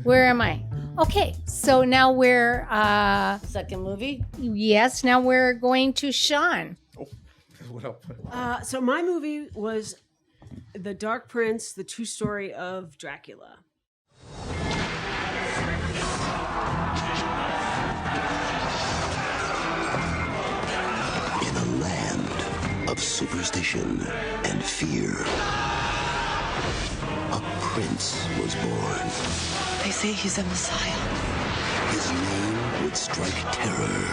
Where am I? Okay, so now we're Second movie? yes, now we're going to Sean. Oh, what up? So my movie was The Dark Prince, the true story of Dracula. In a land of superstition and fear, a prince was born. They say he's a messiah. His name would strike terror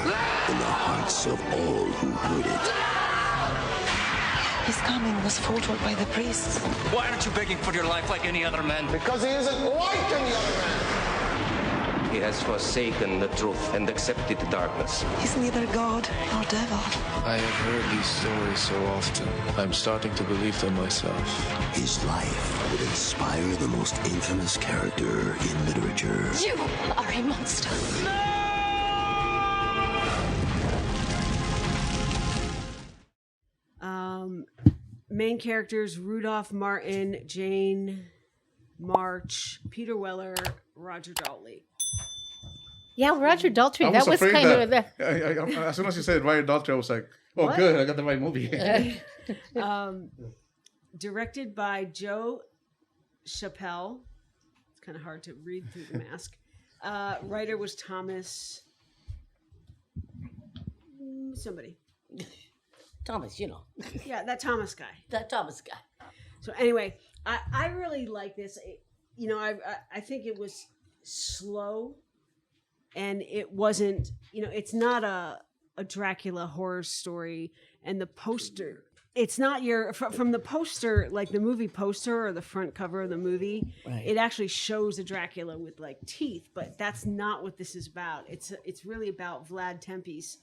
in the hearts of all who heard it. His coming was foretold by the priests. Why aren't you begging for your life like any other man? Because he isn't like any other man. He has forsaken the truth and accepted darkness. He's neither God nor devil. I have heard these stories so often. I'm starting to believe them myself. His life would inspire the most infamous character in literature. You are a monster. Main characters: Rudolph Martin, Jane March, Peter Weller, Roger Daltrey. Yeah, Roger Daltrey. I That was afraid kind of that- as soon as you said Ryan Daltrey, I was like, oh, What? good, I got the right movie. Directed by Joe Chappelle. It's kind of hard to read through the mask. Writer was Thomas. Somebody. Thomas, you know. Yeah, that Thomas guy. That Thomas guy. So anyway, I really like this. I think it was slow, and it wasn't. It's not a Dracula horror story, and the poster. It's not from the poster, like the movie poster or the front cover of the movie. Right. It actually shows a Dracula with like teeth, but that's not what this is about. It's really about Vlad Tempes.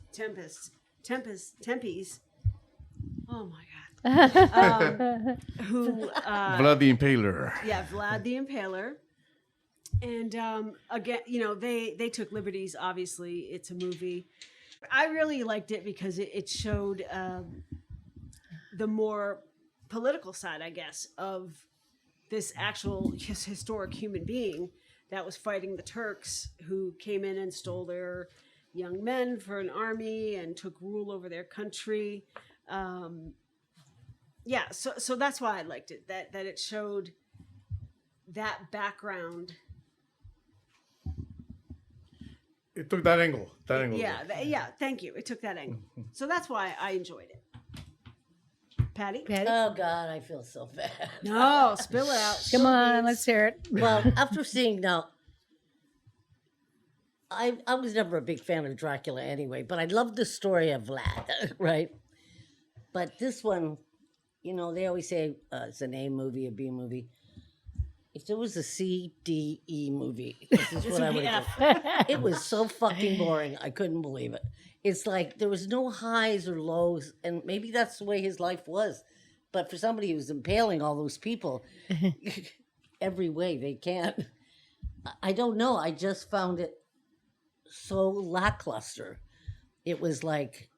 Oh my God. Who Vlad the Impaler. Yeah, Vlad the Impaler. And again, they took liberties. Obviously, it's a movie. I really liked it because it showed the more political side, I guess, of this actual historic human being that was fighting the Turks, who came in and stole their young men for an army and took rule over their country. So that's why I liked it. That it showed that background. It took that angle. Yeah. Thank you. It took that angle, so that's why I enjoyed it. Patty? Oh, God, I feel so bad. No, spill it out. Come on, let's hear it. Well, after seeing now, I was never a big fan of Dracula anyway, but I loved the story of Vlad, right? But this one, they always say it's an A movie, a B movie. If there was a C, D, E movie, this is what I would have. It was so fucking boring. I couldn't believe it. It's like there was no highs or lows, and maybe that's the way his life was. But for somebody who's impaling all those people every way they can, I don't know. I just found it so lackluster. It was like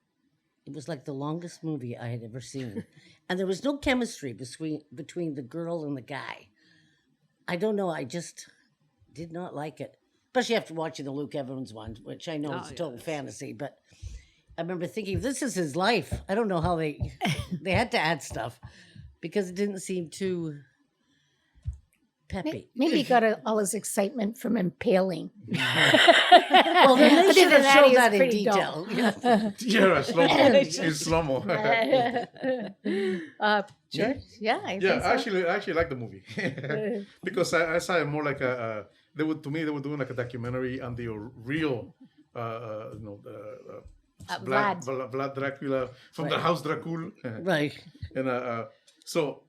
the longest movie I had ever seen, and there was no chemistry between the girl and the guy. I don't know. I just did not like it, especially after watching the Luke Evans one, which I know is a total fantasy. But I remember thinking, this is his life. I don't know how they had to add stuff because it didn't seem too peppy. Maybe he got all his excitement from impaling. Well, then they should have that, showed he was that in pretty detail. Yeah, slow-mo. George? Yeah, I Yeah, think so. I actually like the movie because I saw it more like they were doing like a documentary on the real, Vlad Dracula from the House Dracula, Right. And so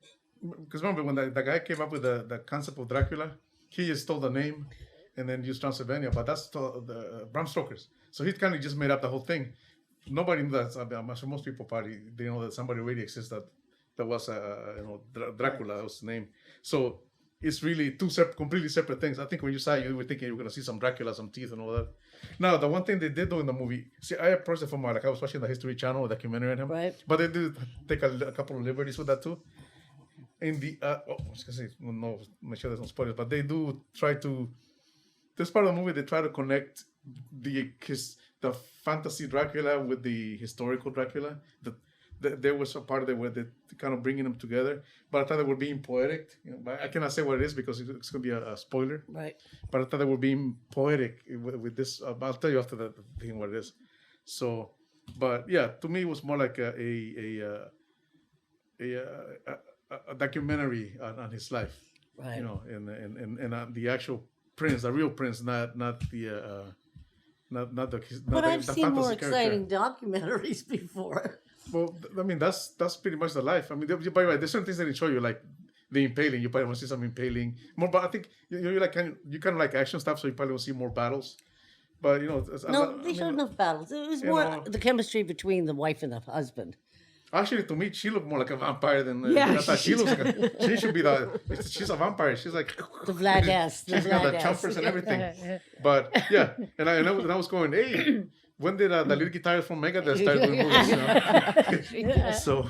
because remember when the guy came up with the concept of Dracula, he just stole the name and then used Transylvania, but that's the Bram Stoker's. So he kind of just made up the whole thing. Nobody knew that. I'm sure most people probably they know that somebody really exists that was Dracula was the name. So it's really two completely separate things. I think when you saw it, you were thinking you were going to see some Dracula, some teeth and all that. Now, the one thing they did do in the movie, I approached it from I was watching the History Channel, a documentary on him. Right. But they did take a couple of liberties with that too. In the, I was going to say, no, make sure there's no spoilers, but they do try to this part of the movie they try to connect the fantasy Dracula with the historical Dracula. There was a part of it where they kind of bringing them together, but I thought they were being poetic. But I cannot say what it is because it's going to be a spoiler. Right. But I thought they were being poetic with this. I'll tell you after the thing what it is. So, but yeah, to me it was more like a documentary on his life. Right. And the actual prince, the real prince, not the. But I've seen more character. exciting documentaries before. Well, I mean, that's pretty much the life. I mean, by the way, there's certain things that they show you, like the impaling. You probably want to see some impaling more, but I think you kind of like action stuff, so you probably want to see more battles. But They showed enough battles. It was more the chemistry between the wife and the husband. Actually, to me, she looked more like a vampire than. Yeah, I thought she looks like she should be she's a vampire. She's like The Vlad-ass. she's got the choppers and everything. But yeah, and I was going, hey, when did the little guitarist from Megadeth start doing movies? So,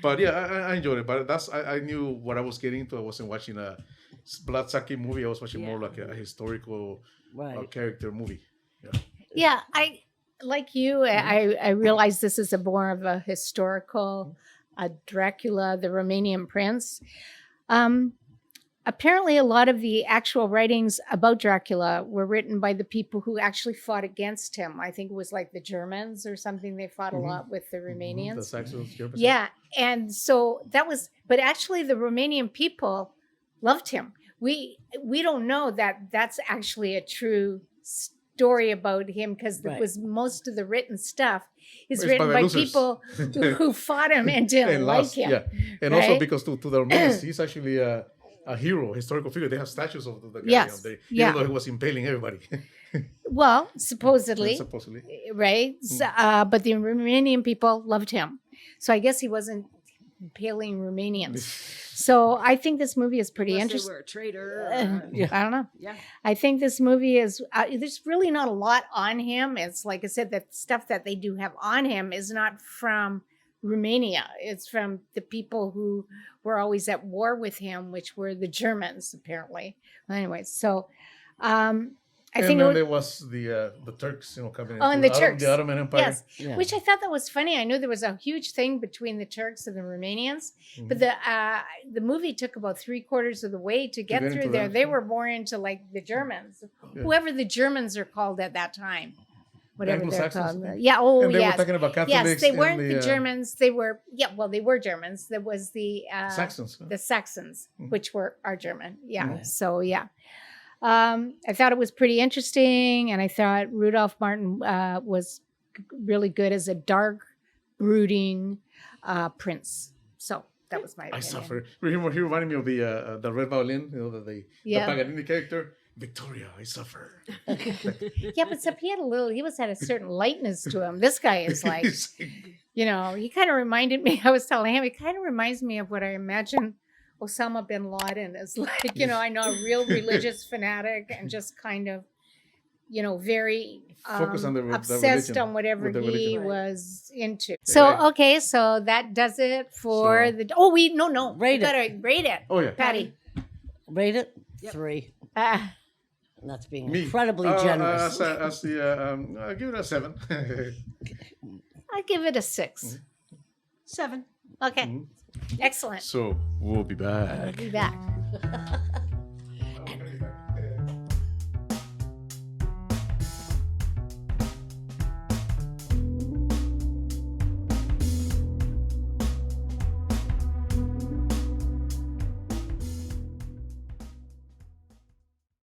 but yeah, I enjoyed it. But I knew what I was getting into. I wasn't watching a blood-sucking movie. I was watching more like a historical character movie. Yeah, I like you. I realize this is more of a historical Dracula, the Romanian prince. Apparently, a lot of the actual writings about Dracula were written by the people who actually fought against him. I think it was like the Germans or something. They fought a lot with the Romanians. The Saxons, yeah, and so that was. But actually, the Romanian people loved him. We don't know that that's actually a true story about him because it was most of the written stuff is written by people who fought him and didn't like him. Yeah, and also because to the Romanians, he's actually a hero, historical figure. They have statues of the guy up there, even though he was impaling everybody. Well, supposedly, right? But the Romanian people loved him, so I guess he wasn't impaling Romanians. So I think this movie is pretty interesting. They were a traitor. I don't know. Yeah. I think this movie is, there's really not a lot on him. It's like I said, that stuff that they do have on him is not from Romania. It's from the people who were always at war with him, which were the Germans, apparently. Anyway, so I think then there was the Turks, coming in. Oh, and the Turks. The Ottoman Empire. Yes, which I thought that was funny. I knew there was a huge thing between the Turks and the Romanians, but the movie took about 3/4 of the way to get through there. They were more into like the Germans, whoever the Germans are called at that time, whatever they're called. Yeah. Oh, and they yes. were talking about Catholics. Yes, they weren't the Germans. They were they were Germans. There was the Saxons. The Saxons, which are German. Yeah. So yeah. I thought it was pretty interesting, and I thought Rudolph Martin was really good as a dark, brooding prince. So that was my opinion. I suffer. He reminded me of the red violin, the Paganini character. Victoria, I suffer. Yeah, but except he had a certain lightness to him. This guy is like, he kind of reminded me. I was telling him, he kind of reminds me of what I imagine Osama bin Laden is like, I know, a real religious fanatic and just kind of, very focus on obsessed the on whatever the he religion. was into. So, okay, so that does it for no. Rate it. Gotta rate it. Oh, yeah. Patty. Rate it 3. And that's being incredibly Me. generous. I'll give it a 7. I'd give it a 6. 7. Okay. Excellent. So we'll be back. I'll be back.